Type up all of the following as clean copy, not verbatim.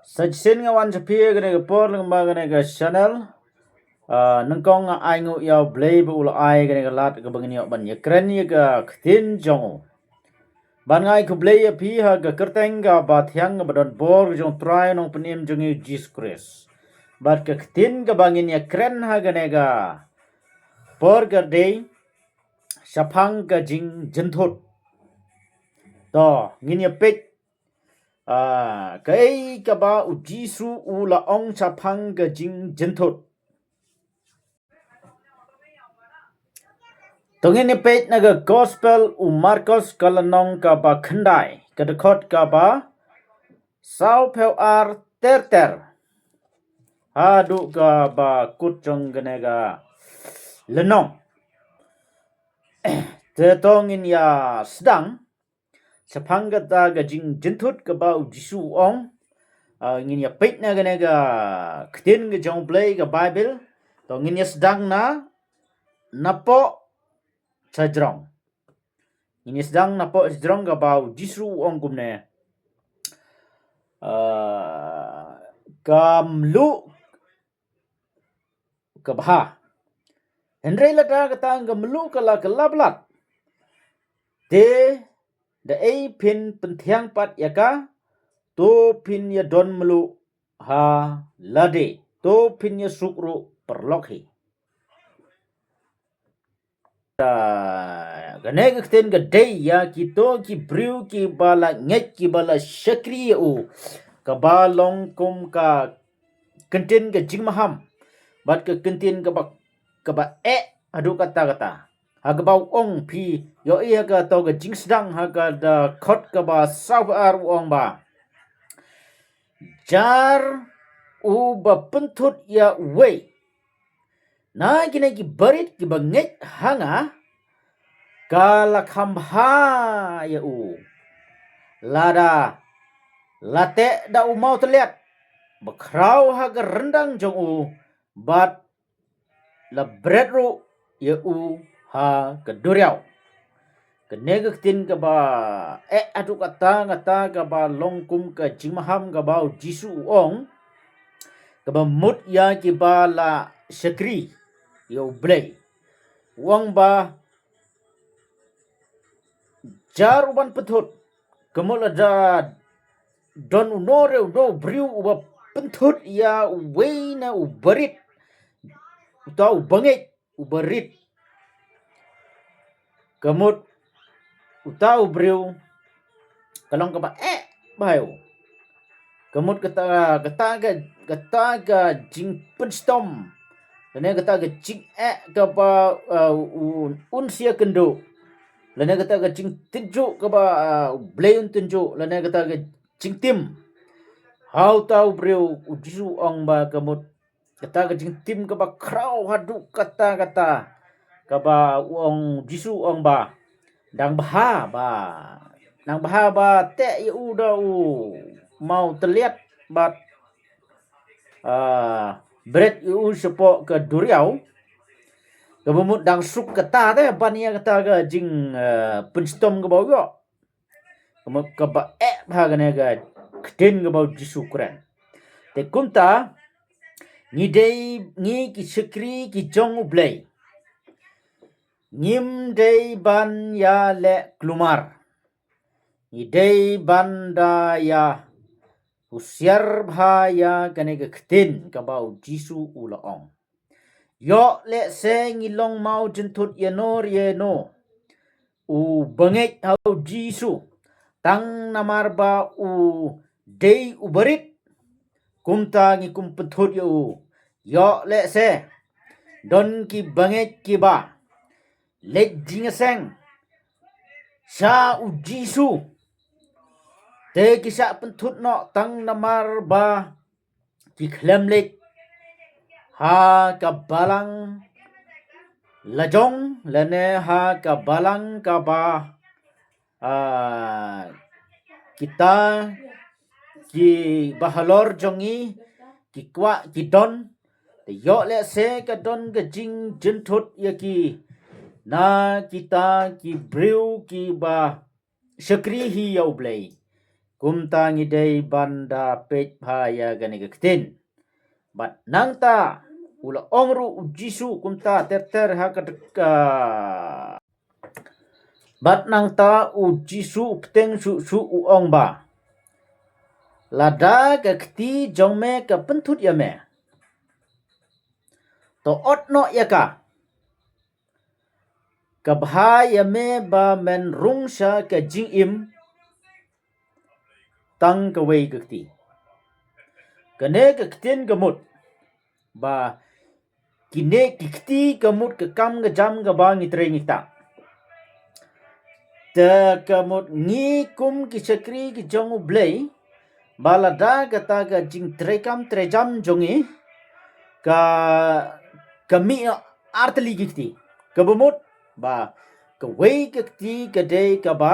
Sajin nga wan chapia gane ga por ngba gane ga channel nangkong nga ai ngu yaw blay bu ul ai gane ga lat ga bangni ban ya kren ya ga ktin jong ban ngai ku blay ya pi ha ga kerteng ga ba thyang ga badon bor jong try nong penim jong Jesus Christ bat ga ktin ga bangin ya kren ha gane ga por ga day sapang ga jing jenthot to ngin ya pek kai ka ba u jisu u la ong sapang ga jing jenthot tongin ni page na ga gospel u Marcos kalanong ka ba khandai ka dekhot ka ba sao pheu ar ter adu ka ba kut jong gane ga lenong te tongin ya sedang sapang ga ta ga jing jenthot ka ba u jisu ong ngin ya page na gane ga ktin ga jong play ga bible tongin ya sedang na napo sajrong ini sedang napo sajrong ga bau jisu ong kumne kamlu kabha henry lata kata ngamlu kala kalablat de da ai pin penthiang pat yaka to pin ya don melu ha lade to pin ya sukru perlokhi gane ga kten ga day ya ki to ki brew ki bala ngek ki bala shakri u ka balong kum ka kentin ga jingmaham bat ka kentin ka ba adu kata ha ga bau ong pi yo iya ga to ga jing sedang ha ga da khot ka ba saw ar ong ba jar u ba pentut ya we na gine ki barit ki ba ngek hanga kala kambha ya u lada late da u mau terlihat bakrau ha ga rendang jong u bat la bread ru ya u ha ga duriau ke negatin ka ba adu kata ka ba longkum ka jimaham ka ba jisu ong ka ba mut ya ki ba la shakri yo blay wang ba jar uban petut kemola da don unore do briu uba pentut ya weina ubarit utau bangit ubarit kemut utau briu kalong ka ba bayo kemut kata ga jing penstom lene kata ga jing ka ba unsia kendo lene kata ga jing tinju ka ba blayon tinju lene kata ga jing tim how tau breu ujisu ong ba kemut kata ga jing tim ka ba krau hadu kata ka ba ong jisu ong ba dang baha ba te u da u mau terlihat bat bread u sepo ke duriau kebumut dang suk kata te bania kata ga jing penstom ke bau yo kemut ke ba ba gane ga kden ke bau jisu kren te kunta ni dei ni ki sekri ki jong ublay ngim dei ban ya le klumar ni dei banda ya usiar bhaya kane ga ktin ka bau jisu ulaong yo le se ngilong mau jentut yenor yeno u bangek hau jisu tang namar ba u dei ubarit kumta ngi kumpethut yo le se don ki bangek ki ba lek jingaseng sa u jisu te kisa pentut no tang namar ba ki klemlek ha ka balang lajong lene ha ka balang ka ba kita ki bahalor jongi ki kwa ki don te yo le se ka don ga jing jentut ya ki na kita ki brew ki ba shakri hi yo blay kumta ngidei banda pej phaya gane gaktin bat nangta ula ongru ujisu kumta ter hakadeka bat nangta ujisu pteng su uong ba lada gakti jongme ka pentut yame to otno yaka kabhaya me ba men rungsha ka jingim tang kawai gakti kane gaktin gamut ba kine kikti gamut ke kam ga jam ga ba ngitre ngita te kamut ngi kum ki chakri ki jongu blei balada gata ga jing trekam trejam jongi ka kami artli gikti kabumut ba ka wei gikti ka dei ka ba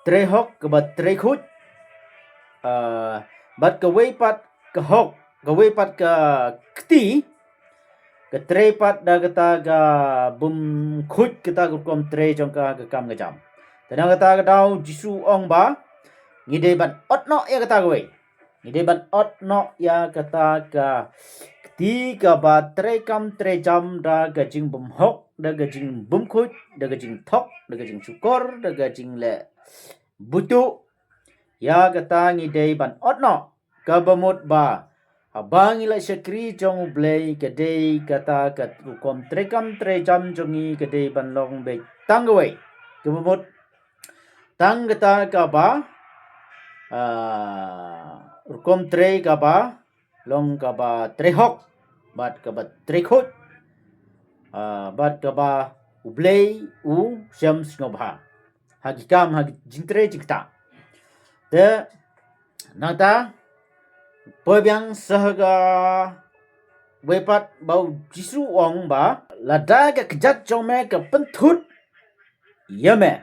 trehok ka ba trekhut bat ka wei pat ka hok ka wei pat ka kti ka trepat da gata ga bum khut kita kom tre jong ka kam ga jam tanang gata ga dau jisu ong ba ngide ban otno ya gata ga wei ngide ban otno ya gata ga kti ka ba tre kam tre jam da ga jing bum hok da ga jing bum khut da ga jing thok da ga jing chukor da ga jing le butu ya gata ngide ban otno ka bamut ba abang ila syakri jong blei kadei kata kat kom trekam tre jam jongi kadei ban long be tanggawai kemut tang kata ka ba kom tre ka ba long ka ba trehok bat ka ba trekhot bat ka ba ublei u syam snobha hagikam hag jintre jikta te nata Pobyang sahaga wepat bau jisu ong ba lada ga kejat jome ka pentut yame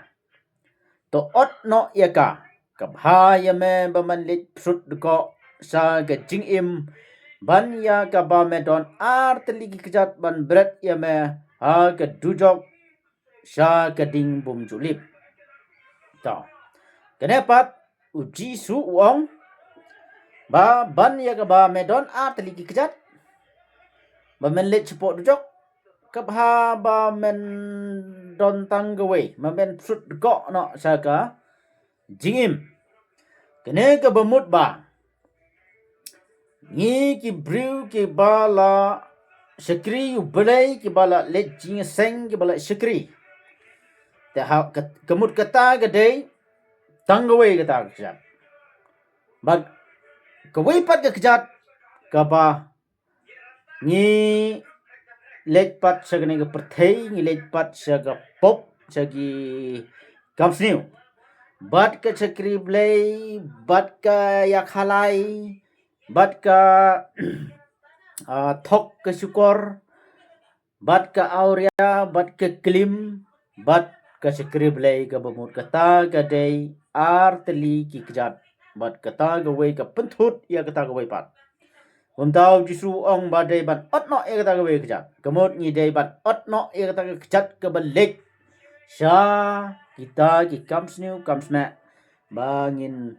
to otno yaka kabha yame baman lit prut ko sa ga jingim ban ya ka ba medon artli kejat ban bret yame ha ga dujok sa ga ding bum julip to kenepat uji su ong ba ban ya ka ba medon atli ki kejat ba men let support dujok kabha ba men don tanggawe ma men sut ko no saka jingim kene ka bamut ba ngi ki brew ki bala shakri ublei ki bala let jing seng ki bala shakri te ha kamut kata gade tanggawe kata kejat ba kawai pat ka kejat ka ba ngi let pat sa gane ga perthei ngi let pat sa ga pop sa gi kamsniu bat ka chakri blei bat ka yakhalai bat ka thok ka syukor bat ka auria bat ka klim bat ka chakri blei ka bamut kata ga dei artli ki kejat bat kata gawai ka pentut ya kata gawai pat untau jisu ong badai ban otno ya kata gawai kejat kemut ngi dai ban otno ya kata kejat ke balik sya kita ki kamsniu kamsna bangin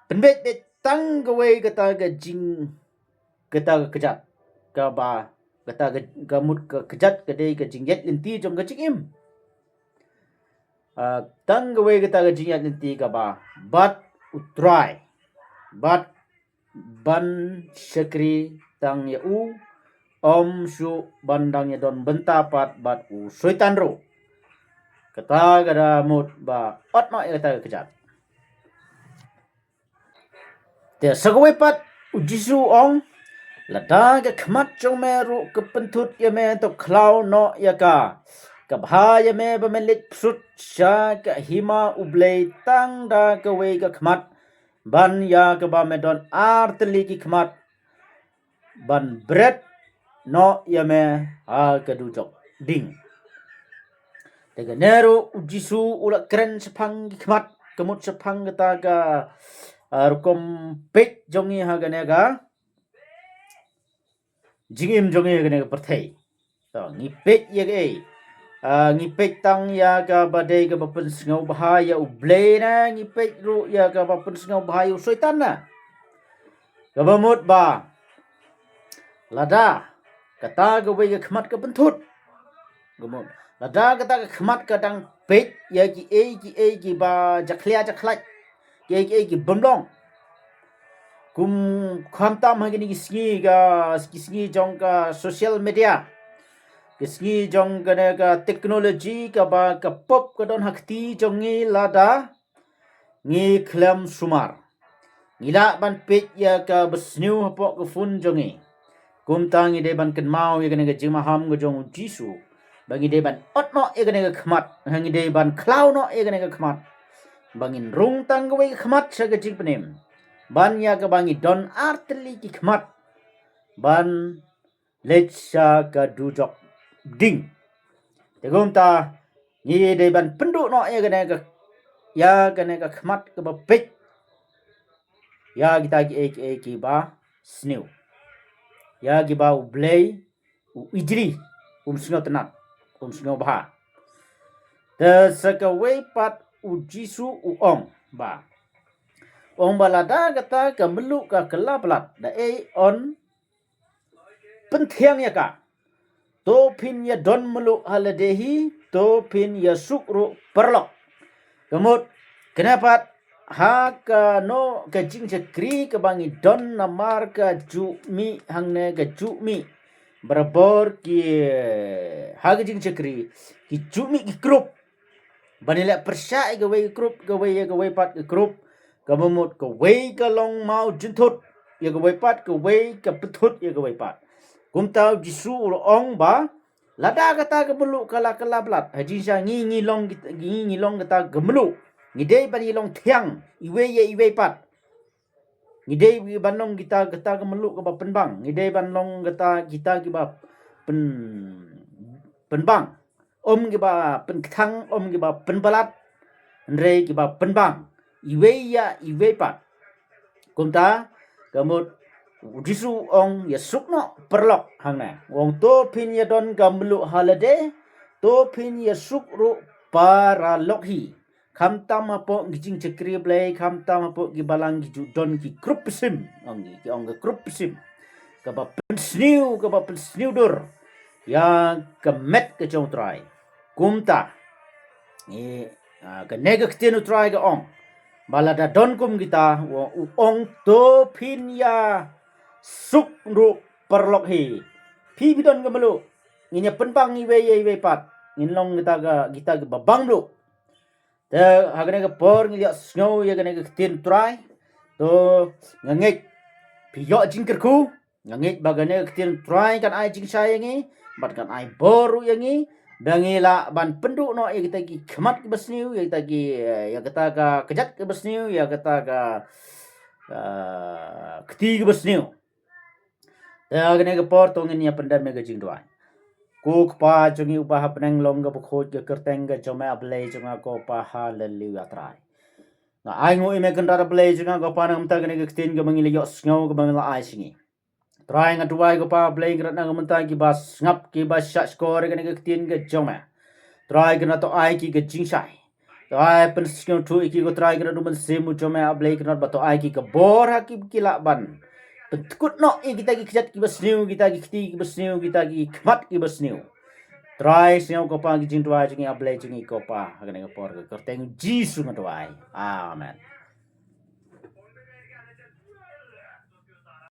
penbet bet tang gawai kata ga jing kata kejat ka ba kata gamut ke kejat ke dai ke jingget linti jong ga jingim tang gawai kata ga jingget linti ka ba bat utrai bat ban syakri tang ya u om su bandang ya don bentapat bat u soitanro kata gada mut ba otno ya kata kejat te sagwe pat ujisu ong lada ga khmat chong meru ke pentut ya me to khlau no ya ka kabha ya me ba melit sut sha ka hima ublei tang da ka we ka khmat ban ya ka ba medon artli ki khmat ban bread no ya me ha ka dujok ding daga neru ujisu ula keren sepang ki khmat kemut sepang kata ga rukom pek jongi ha ga nega jingim jongi ga nega perthei to ni pek ye ge ngipek tang ya ka badai ka bapen sengau bahaya ublay na ngipek ru ya ka bapen sengau bahaya syaitan na kabamut ba lada kata gawe ka khmat ka bentut gamut lada kata ka khmat ka dang pek ya ki ki ba jaklia jaklat ki bomlong kum khamtam hagini gisgi ga gisgi jong ka social media gisgi jong ka teknologi ka ba ka pop ka don hakti jong ngi lada ngi klam sumar ngila ban pet ya ka besniu hapok ka fun jongi kum tangi de ban kan mau ya ka jima ham ga jong jisu bangi de ban otno ya ka khmat hangi de ban klau no ya ka khmat bangin rung tang ga khmat sa ga jing penem ban ya ka bangi don artli ki khmat ban lecha ka dujok ding tegum ta ni de ban pendu no ya ka khmat ka bapek ya kita ki ba snew ya ki ba ublay ijri snow tenat snow bah the sakaway pat ujisu uong ba ong balada kata ka melu ka kelaplat da on penthiang ya ka to pin ya don melu haladehi to pin ya sukru perlok kemut kenapa ha ka no ka jing cekri ka bangi don namar ka ju mi hangne ka ju mi berabor ki ha ka jing cekri ki ju mi ki grup banila persya ka wei grup ka wei pat ka grup ka memut ka wei ka long mau jintut ya ka wei pat ka wei ka petut ya ka wei pat kum tau jisu ong ba lada kata ka belu kala blat haji sa ngi long kata gemelu ngidei ban ilong thiang iwe pat ngidei banong kita ka melu ka penbang ngidei banong kita ki ba penbang ki ba penthang ki ba penbalat ndrei ki ba penbang iwe pat kumta kamut udisu ong ya sukno perlok hangna wong to pin ya don gamlu halade to pin ya sukru para lokhi khamtam apo gijing cekri blai khamtam apo gibalang giju don ki krupsim ong krupsim ka ba pensniu dur ya kemet ke jong try kumta ka negak tenu try ga ong balada don kum kita ong to pin ya suk ru perlok hi pi bidon ga melu nginya penpang iwe pat nginlong kita ga babang lu te hagane ga por ngiya snow ya gane ga tin try to ngangek piyo jingkerku ngangek bagane ga tin try kan ai jing sayangi bat kan ai boru yangi dangila ban pendu no ya kita ki khmat ki besniu ya kita ki ya kita ga kejat ki besniu ya kita ga keti ki besniu ya gane ga por to nginya pendam ga jing doi ku pa jungi upah peneng long ga bkhoj ga kerteng ga joma ablay junga ko pa ha lali atrai na ai ngoi me kendara ablay junga ko pa nang ta gane ga tin ga mangili yo sngow ga mangila ai singi try nga duai ko pa ablay ga na ga ki bas ngap ki bas shot score gane ga tin ga joma try ga na to ai ki ga jing sai try pen sngow tu ki ko try ga na du semu joma ablay ga na ba to ai ki ga bor ha ki kila ban Betkut no kita ki kejat ki besniu kita ki keti ki besniu kita ki khmat ki besniu try sneu ko pa ki jing tuai jingi ablay jingi ko pa hagane ko por ko teng jisu ngatwai amen